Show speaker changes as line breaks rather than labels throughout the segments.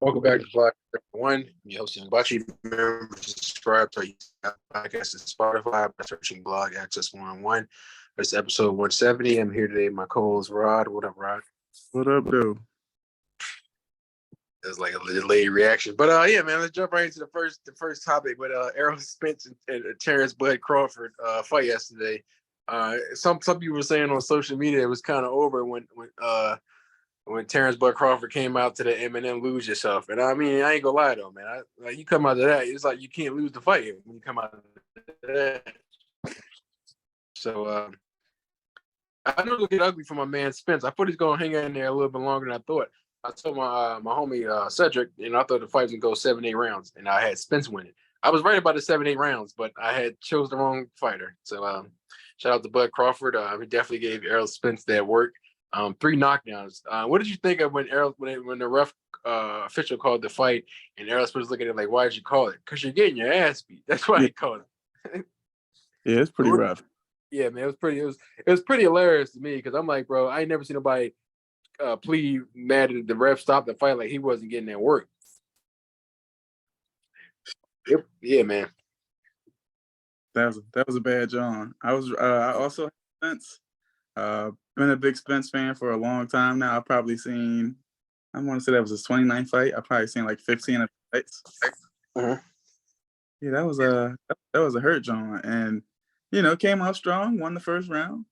Welcome back to Vlog One. I'm your host, Young Butchie. Remember to subscribe to our podcast at Spotify by searching Blog Access 101. This is episode 170. I'm here today with my co-host, Rod. What up, Rod?
What up, dude?
It's like a delayed reaction. But yeah, man, let's jump right into the first topic with Errol Spence-Terence Crawford fight yesterday. Some people were saying on social media it was kind of over when Terence Bud Crawford came out to the Eminem Lose Yourself. And I mean, I ain't gonna lie though, man. You come out of that, it's like you can't lose the fight when you come out of that. So I know it'll get ugly for my man Spence. I thought he's gonna hang in there a little bit longer than I thought. I told my homie Cedric, I thought the fight was gonna go 7-8 rounds, and I had Spence winning. I was right about the 7-8 rounds, but I had chose the wrong fighter. So shout out to Bud Crawford. He definitely gave Errol Spence that work. 3 knockdowns. What did you think of when the ref official called the fight and Errol Spence looking at it like, why did you call it? Because you're getting your ass beat. That's why he called it.
Yeah, it's pretty rough.
Yeah, man, it was pretty hilarious to me because I'm like, bro, I ain't never seen nobody plead mad at the ref stopped the fight like he wasn't getting that work. Yeah, man.
That was a bad John. I also had Spence. Been a big Spence fan for a long time now. I've probably seen, I want to say that was his 29th fight. I've probably seen like 15 of the fights.
Uh-huh.
Yeah, that was a hurt John, and came out strong, won the first round.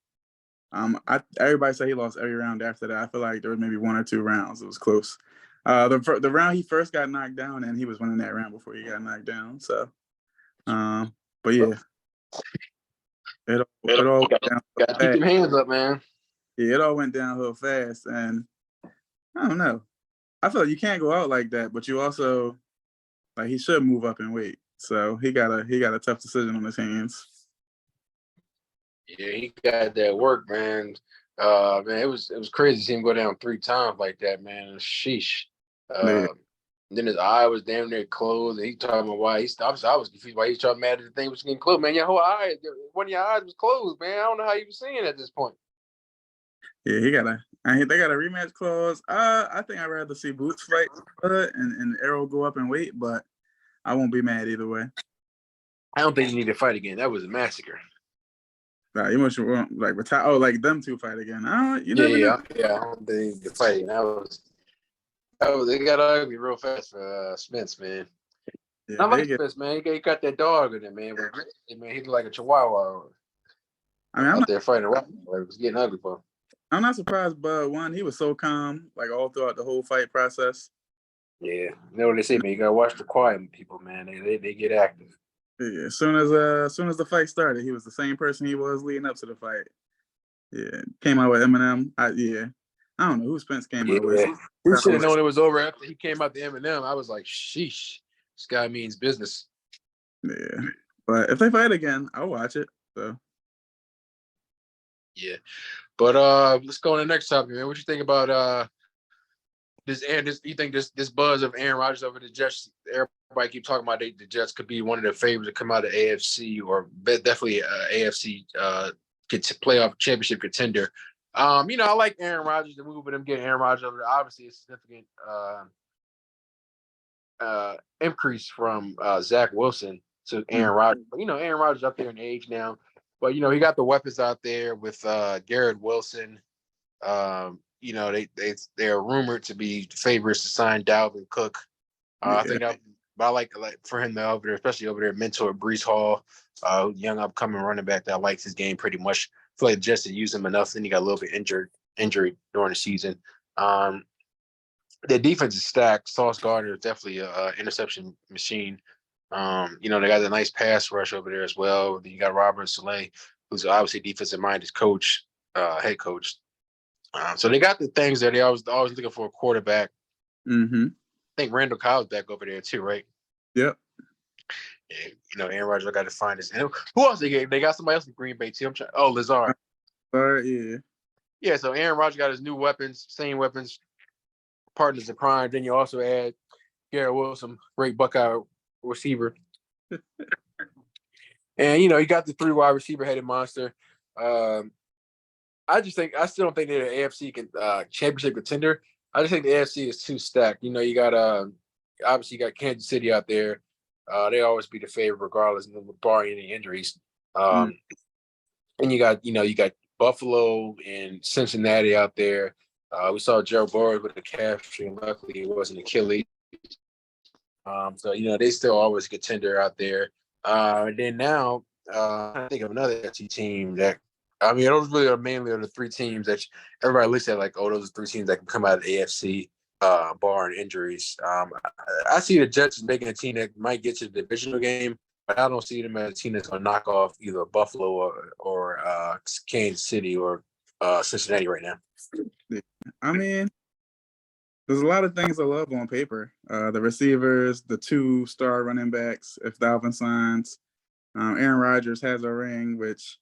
Everybody say he lost every round after that. I feel like there was maybe 1 or 2 rounds. It was close. The round he first got knocked down, and he was winning that round before he got knocked down. So, but yeah, it all went down.
Gotta keep your hands up, man.
Yeah, it all went downhill fast, and I don't know. I feel like you can't go out like that, but you also he should move up in weight. So he got a tough decision on his hands.
Yeah, he got that work, man. Man, it was crazy to see him go down 3 times like that, man. Sheesh. Then his eye was damn near closed, and he talking about why he stopped. I was confused why he was mad at the thing was getting closed. Man, your whole eye, one of your eyes was closed, man. I don't know how you was seeing at this point.
Yeah, they got a rematch clause. I think I'd rather see Boots fight and Errol go up in weight, but I won't be mad either way.
I don't think he need to fight again. That was a massacre.
Nah, you must like retire. Oh, like them 2 fight again.
Yeah. I don't think the fight. They got ugly real fast for Spence, man. Yeah, I like Spence, man. He got that dog in it, man. But man, he look like a chihuahua. I mean, I'm out there fighting rock. It was getting ugly for him.
I'm not surprised, but he was so calm, like all throughout the whole fight process.
Yeah, you know what they say, man. You gotta watch the quiet people, man. They get active.
Yeah, as soon as the fight started, he was the same person he was leading up to the fight. Yeah, came out with Eminem. I don't know who Spence came out with.
We should have known it was over after he came out to Eminem. I was like, sheesh, this guy means business.
Yeah, but if they fight again, I'll watch it. So.
Yeah, but let's go on to the next topic, man. What you think about this? You think this buzz of Aaron Rodgers over the Jets? Everybody keep talking about the Jets could be one of the favorites to come out of AFC or definitely AFC playoff championship contender. I like Aaron Rodgers. The move with him getting Aaron Rodgers over there, obviously a significant increase from Zach Wilson to Aaron Rodgers. But Aaron Rodgers up there in age now. But he got the weapons out there with Garrett Wilson. They're rumored to be favorites to sign Dalvin Cook. I think that, but I like for him to over there, especially over there, mentor Breece Hall, young upcoming running back that likes his game pretty much. I feel like Jets didn't use him enough. Then he got a little bit injured during the season. Their defense is stacked. Sauce Gardner is definitely an interception machine. They got a nice pass rush over there as well. Then you got Robert Saleh, who's obviously defensive-minded coach, head coach. So they got the things there. They always looking for a quarterback.
Mm-hmm.
I think Randall Cobb's back over there too, right?
Yep.
And, Aaron Rodgers got to find this. And who else they get? They got somebody else in Green Bay too. Lazard.
Yeah.
Yeah, so Aaron Rodgers got his new weapons, same weapons, partners in crime. Then you also add Garrett Wilson, great Buckeye receiver. And, you got the 3 wide receiver headed monster. I still don't think they're an AFC championship contender. I just think the AFC is too stacked. You got obviously you got Kansas City out there. They always be the favorite regardless, barring any injuries.
Mm.
And you got Buffalo and Cincinnati out there. We saw Joe Burrow with a calf string. Luckily, it wasn't Achilles. So they still always a contender out there. And then now, I think of another FC team that. I mean, those really are mainly the three teams that everybody looks at like, oh, those are three teams that can come out of the AFC, barring injuries. I see the Jets making a team that might get to the divisional game, but I don't see them as a team that's going to knock off either Buffalo or Kansas City or Cincinnati right now.
Yeah. I mean, there's a lot of things I love on paper. The receivers, the 2-star running backs, if Dalvin signs. Aaron Rodgers has a ring, which,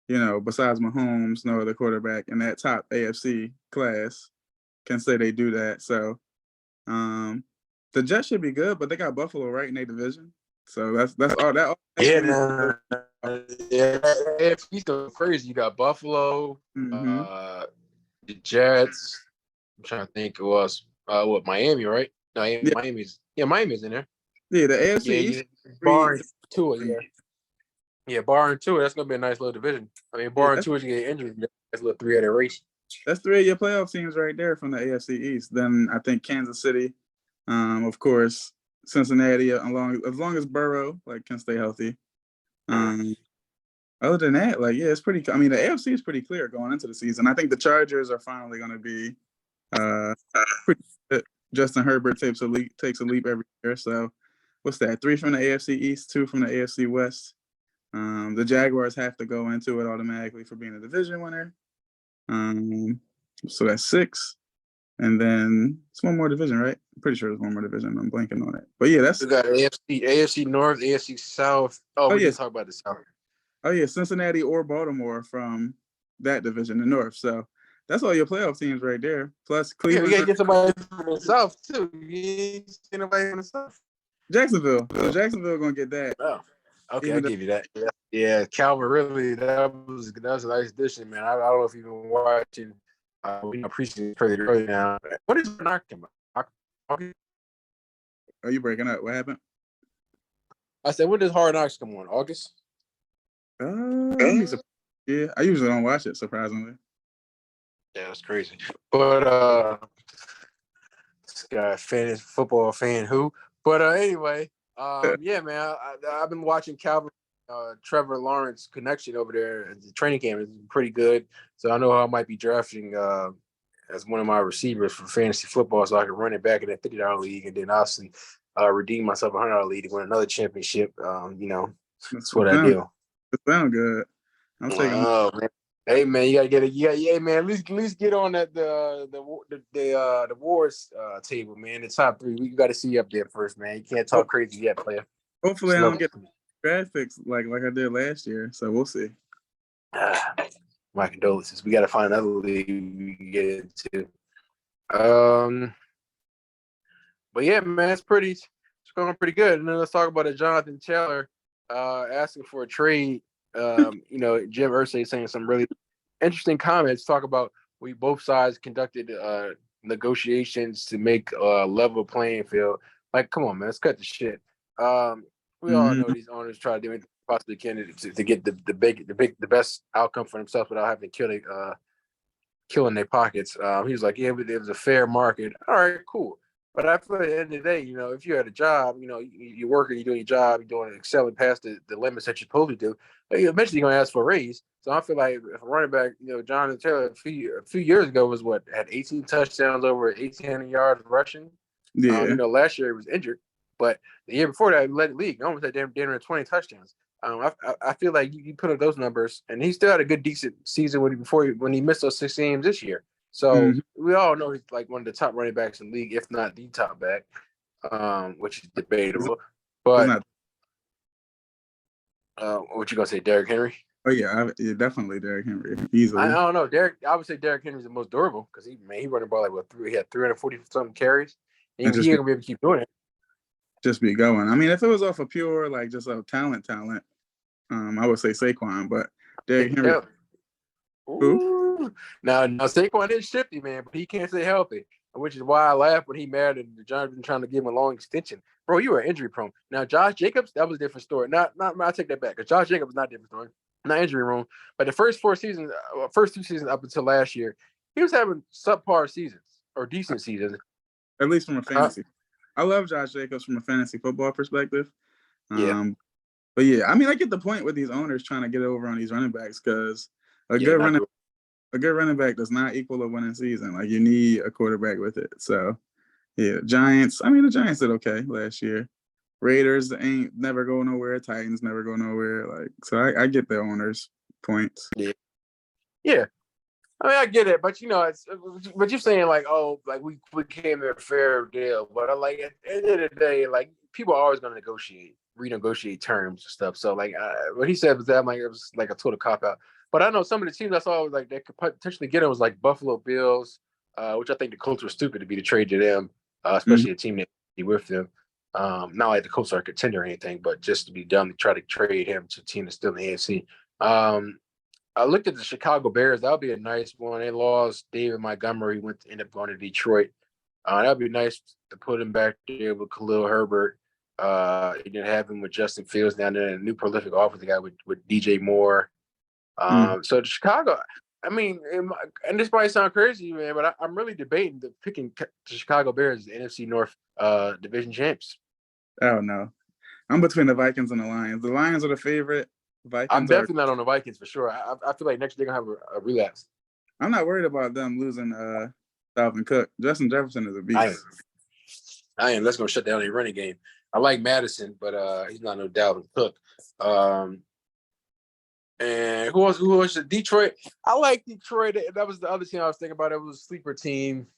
besides Mahomes, no other quarterback in that top AFC class can say they do that. So the Jets should be good, but they got Buffalo right in their division. So that's all that.
Yeah, AFC's going crazy. You got Buffalo,
Mm-hmm.
the Jets. I'm trying to think who else. What, Miami, right? No,
Yeah,
Miami's in there.
yeah, the AFC
Yeah,
East.
barring Tua, yeah, barring Tua, that's gonna be a nice little division. I mean,
Yeah,
barring Tua get injured, that's a little three-headed race.
that's 3 of your playoff teams right there from the AFC East. Then I think Kansas City, of course, Cincinnati, as long as Burrow can stay healthy. Other than that, it's pretty. I mean, the AFC is pretty clear going into the season. I think the Chargers are finally going to be pretty good. Justin Herbert takes a leap every year. So, what's that? 3 from the AFC East, 2 from the AFC West. The Jaguars have to go into it automatically for being a division winner. So that's 6. And then it's one more division, right? I'm pretty sure there's one more division. I'm blanking on it. But yeah, that's.
We got AFC North, AFC South. Oh, we
yes.
didn't talk about the South.
Oh yeah, Cincinnati or Baltimore from that division, the North. So that's all your playoff teams right there. Plus Cleveland.
Yeah, we gotta get somebody from the South too. You ain't seen nobody from the South.
Jacksonville. So Jacksonville gonna get that.
Oh, okay, I'll give you that. Yeah, Calvin really that was a nice addition, man. I don't know if you've been watching. We appreciate it pretty early now. What is not coming?
Are you breaking up? What happened?
I said, when does Hard Knocks come on? August?
Yeah, I usually don't watch it, surprisingly.
Yeah, that's crazy. But this guy, football fan who? But anyway, yeah, man, I've been watching Calvin, Trevor Lawrence connection over there at the training camp. It's pretty good. So I know I might be drafting as one of my receivers for fantasy football, so I can run it back in that $50 league, and then obviously redeem myself a $100 league to win another championship. That's what I do.
It sounds good. I'm taking.
Oh man. Hey man, you gotta get it. Yeah, man. At least get on that the awards table, man. The top 3. We got to see you up there first, man. You can't talk crazy yet, player.
Hopefully, I don't get draft picks like I did last year. So we'll see.
My condolences. We got to find another league we can get into. But yeah, man, it's going pretty good. And then let's talk about Jonathan Taylor asking for a trade. Jim Irsay saying some really interesting comments. Talk about we both sides conducted negotiations to make a level playing field. Like, come on, man, let's cut the shit. We all know these owners try to do anything possibly can to get the best outcome for themselves without having to killing their pockets. He was like, yeah, but it was a fair market. All right, cool. But I feel at the end of the day, if you had a job, you're working, you're doing your job, you're doing excelling past the limits that you're supposed to do, eventually you're going to ask for a raise. So I feel like if a running back, Jonathan Taylor a few years ago had 18 touchdowns, over 1,800 yards rushing.
Yeah.
Last year he was injured, but the year before that he led the league. He almost had damn near 20 touchdowns. I feel like you put up those numbers, and he still had a good, decent season when he missed those 6 games this year. So we all know he's like one of the top running backs in the league, if not the top back, which is debatable. But what you gonna say, Derrick Henry?
Oh yeah, definitely Derrick Henry. Easily.
I don't know, Derrick. I would say Derrick Henry's the most durable because he run the ball like he had 340 something carries, and he ain't gonna be able to keep doing it. Just
be going. I mean, if it was off of pure just of talent, I would say Saquon, but Derrick Henry.
Ooh. Now Saquon is shifty, man, but he can't stay healthy. which is why I laughed when he mad and the Giants been trying to give him a long extension. Bro, you were injury prone. Now, Josh Jacobs, that was a different story. I take that back because Josh Jacobs is not a different story. Not injury prone. But the first two seasons up until last year, he was having subpar seasons or decent seasons.
At least from a fantasy. I love Josh Jacobs from a fantasy football perspective.
Yeah.
But yeah, I mean, I get the point with these owners trying to get over on these running backs because a good running back does not equal a winning season. Like you need a quarterback with it. So yeah, the Giants did okay last year. Raiders ain't never go nowhere. Titans never go nowhere. Like so, I get the owners' points.
Yeah. I mean, I get it, but but you're saying like, oh, like we came to a fair deal. But I like at the end of the day, like people are always going to renegotiate terms and stuff. So like, what he said was that like it was like a total cop out. But I know some of the teams I saw like they could potentially get him was like Buffalo Bills, which I think the Colts were stupid to be to trade to them, especially a team that be with them. Not like the Colts are a contender or anything, but just to be dumb to try to trade him to a team that's still in the AFC. I looked at the Chicago Bears. That would be a nice one. They lost David Montgomery. Ended up going to Detroit. That would be nice to put him back there with Khalil Herbert. You didn't have him with Justin Fields down there, and a new prolific offensive guy with DJ Moore. So the Chicago, I mean, and this might sound crazy, man, but I'm really debating picking the Chicago Bears as the NFC North division champs.
Oh no, I'm between the Vikings and the Lions. The Lions are the favorite. Vikings
I'm definitely not on the Vikings for sure. I feel like next year they're gonna have a relapse.
I'm not worried about them losing Dalvin Cook. Justin Jefferson is a beast.
I am. Let's go shut down their running game. I like Madison, but he's not no Dalvin Cook. And who else? Detroit. I like Detroit. That was the other team I was thinking about. It was a sleeper team.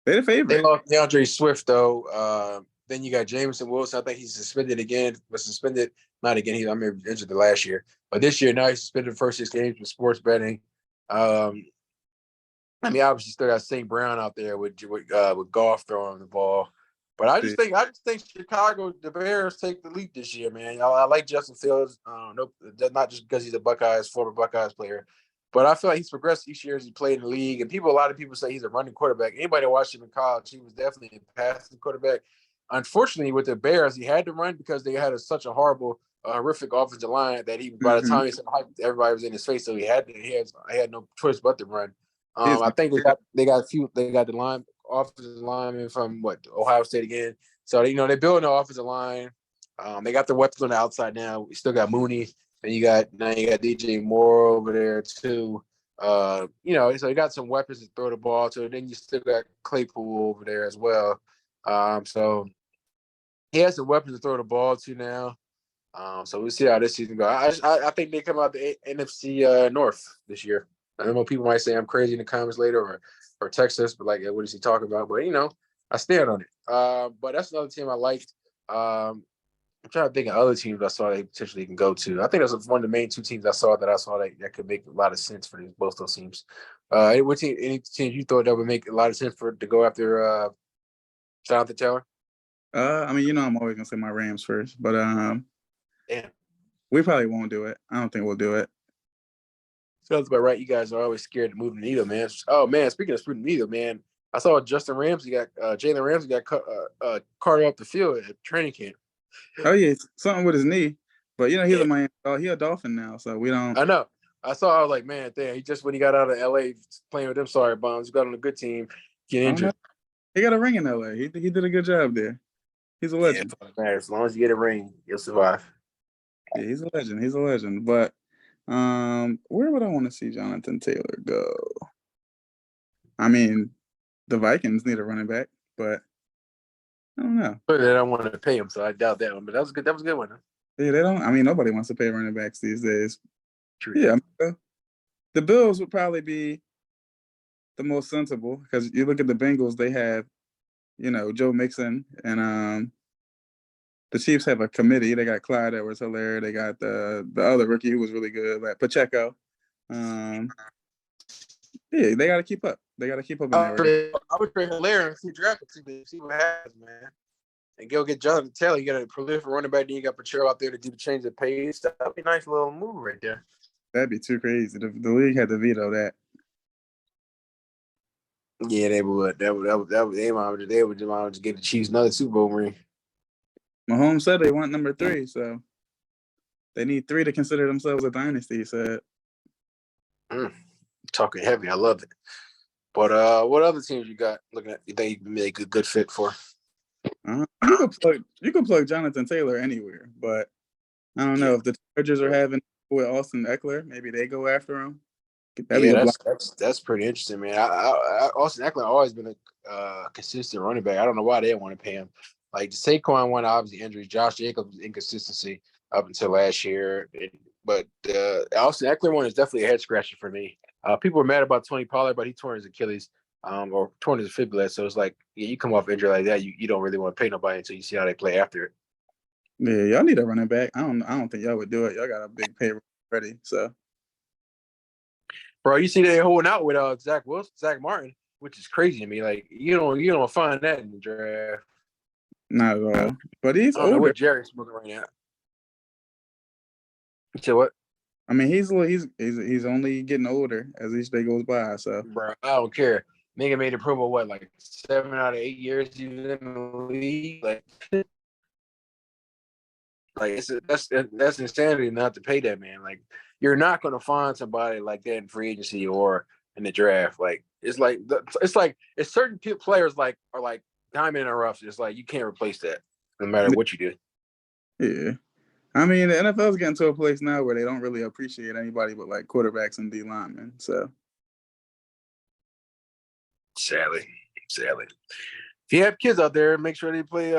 They're the favorite.
They lost DeAndre Swift though. Then you got Jameson Wilson. I think he's suspended again. Was suspended not again. I mean injured the last year, but this year now he's suspended the first 6 games with sports betting. I mean, obviously still got St. Brown out there with Goff throwing the ball. But I just think Chicago, the Bears take the lead this year, man. I like Justin Fields. Nope, not just because he's a former Buckeyes player, but I feel like he's progressed each year as he played in the league. And a lot of people say he's a running quarterback. Anybody that watched him in college, he was definitely a passing quarterback. Unfortunately, with the Bears, he had to run because they had such a horrible, horrific offensive line that by the time he said hype, everybody was in his face, so he had no choice but to run. I think they got the offensive lineman from Ohio State again. So they're building an offensive line. They got the weapons on the outside now. We still got Mooney, and you got DJ Moore over there too. So you got some weapons to throw the ball to. Then you still got Claypool over there as well. So he has some weapons to throw the ball to now. So we'll see how this season goes. I think they come out the NFC North this year. I know people might say I'm crazy in the comments later or text us, but like, what is he talking about? But I stand on it. But that's another team I liked. I'm trying to think of other teams I saw they potentially can go to. I think that's one of the main 2 teams I saw that could make a lot of sense for both those teams. Any teams you thought that would make a lot of sense to go after Jonathan Taylor?
I mean, I'm always gonna say my Rams first, but
yeah,
we probably won't do it. I don't think we'll do it.
Sounds about right. You guys are always scared to move the needle, man. Oh man, speaking of moving the needle, man, I saw Jalen Ramsey got carted off the field at training camp.
Oh yeah, something with his knee, but he's a Miami. He a Dolphin now, so we don't.
I know. I was like, man, damn. When he got out of LA playing with them sorry bums, he got on a good team, get injured.
He got a ring in LA. He did a good job there. He's a legend.
Yeah, as long as you get a ring, you'll survive.
Yeah, he's a legend. But where would I want to see Jonathan Taylor go? I mean, the Vikings need a running back, but I don't know.
But they don't want to pay him, so I doubt that one. But that was good. That was a good one. Huh?
Yeah, they don't. I mean, nobody wants to pay running backs these days.
True.
Yeah, the Bills would probably be the most sensible because you look at the Bengals. They have, Joe Mixon, and the Chiefs have a committee. They got Clyde Edwards-Helaire. They got the other rookie who was really good, like Pacheco. Yeah, they got to keep up. They got to keep up in there.
I would trade Helaire and see what happens, man. And go get Jonathan Taylor. You got a prolific running back. Then you got Pacheco out there to do the change of pace. That'd be a nice little move right there.
That'd be too crazy. The league had to veto that.
Yeah, they would. They would just get the Chiefs another Super Bowl ring.
Mahomes said they want number 3, so they need 3 to consider themselves a dynasty. He said.
Talking heavy, I love it. But what other teams you got looking at? You think you can make a good fit for?
You could plug Jonathan Taylor anywhere, but I don't know if the Chargers are having with Austin Eckler. Maybe they go after him. That'd be a block.
That's pretty interesting, man. Austin Eckler always been a consistent running back. I don't know why they didn't want to pay him. Like the Saquon one, obviously injuries. Josh Jacobs inconsistency up until last year, but the Austin Eckler one is definitely a head scratcher for me. People were mad about Tony Pollard, but he tore his Achilles, or torn his fibula. So it's like, yeah, you come off injury like that, you don't really want to pay nobody until you see how they play after it.
Yeah, y'all need a running back. I don't think y'all would do it. Y'all got a big payroll ready, so.
Bro, you see they holding out with Zach Martin, which is crazy to me. Like you don't find that in the draft.
Not at all. But he's
I don't know
older.
what Jerry's smoking right now. You said what?
I mean, he's only getting older as each day goes by. So,
Bro, I don't care. Nigga made a promo, what, like 7 out of 8 years he was in the league? That's insanity not to pay that man. Like, you're not gonna find somebody like that in free agency or in the draft. Like, it's certain players are like diamond in the rough. It's like you can't replace that no matter what you do.
yeah. I mean, the NFL's getting to a place now where they don't really appreciate anybody but like quarterbacks and D linemen. So,
sadly. If you have kids out there, make sure they play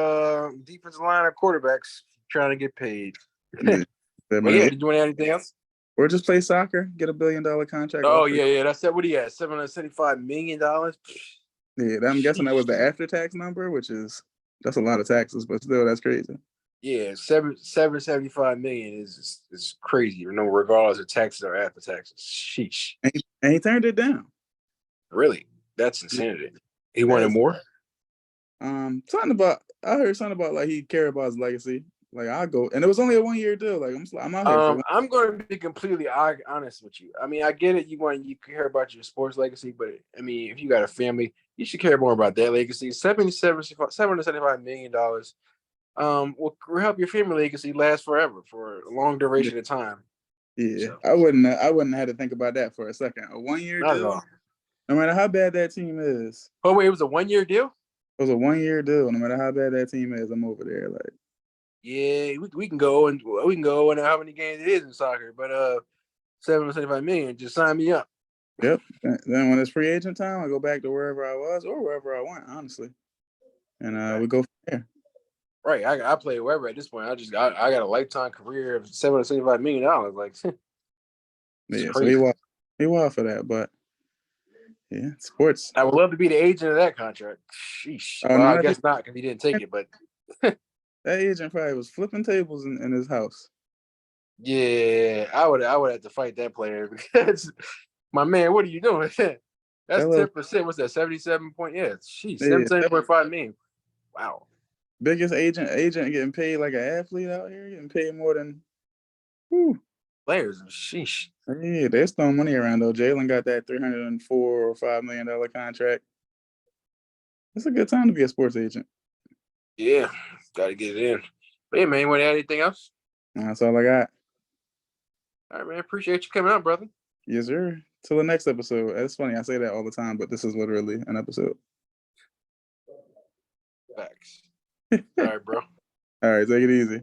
defensive line or quarterbacks trying to get paid.
yeah.
Did you want to add anything else?
Or just play soccer, get $1 billion contract.
Oh, yeah. That's that. What do you have? $775 million?
Yeah, I'm guessing that was the after-tax number, that's a lot of taxes, but still, that's crazy.
Yeah, $775 million is crazy. Regardless of taxes or after taxes. Sheesh.
And he turned it down.
Really? That's insanity. He wanted more?
I heard something about like he cared about his legacy. Like I'll go, and it was only a 1-year deal. Like I'm out here.
I'm going to be completely honest with you. I mean, I get it. You care about your sports legacy, but I mean, if you got a family, you should care more about that legacy. $775 million will help your family legacy last forever for a long duration of time.
Yeah, so. I wouldn't have to think about that for a second. A 1-year deal. Not at all. No matter how bad that team is.
Oh wait, it was a 1-year deal?
It was a 1-year deal. No matter how bad that team is, I'm over there. Like,
yeah, we can go and how many games it is in soccer, but $775 million, just sign me up.
Yep. Then when it's free agent time, I go back to wherever I was or wherever I want, honestly, and we go from there.
Right, I play wherever at this point. I got a lifetime career of $775 million. Like,
yeah, crazy. So he wild for that, but yeah, sports.
I would love to be the agent of that contract. Sheesh. Well, I guess not because he didn't take it, but
that agent probably was flipping tables in his house.
Yeah, I would have to fight that player because my man, what are you doing? That's 10%. What's that? 77 point? Yeah, sheesh, 77.5 million. Wow.
Biggest agent getting paid like an athlete out here, getting paid more than
players. Sheesh.
Yeah, they're throwing money around though. Jalen got that $304 or $5 million contract. It's a good time to be a sports agent.
Yeah, got to get it in. But yeah, man, you want to add anything else?
That's all I got.
All right, man. Appreciate you coming out, brother.
Yes, sir. Till the next episode. It's funny, I say that all the time, but this is literally an episode.
Facts. All right, bro.
All right, take it easy.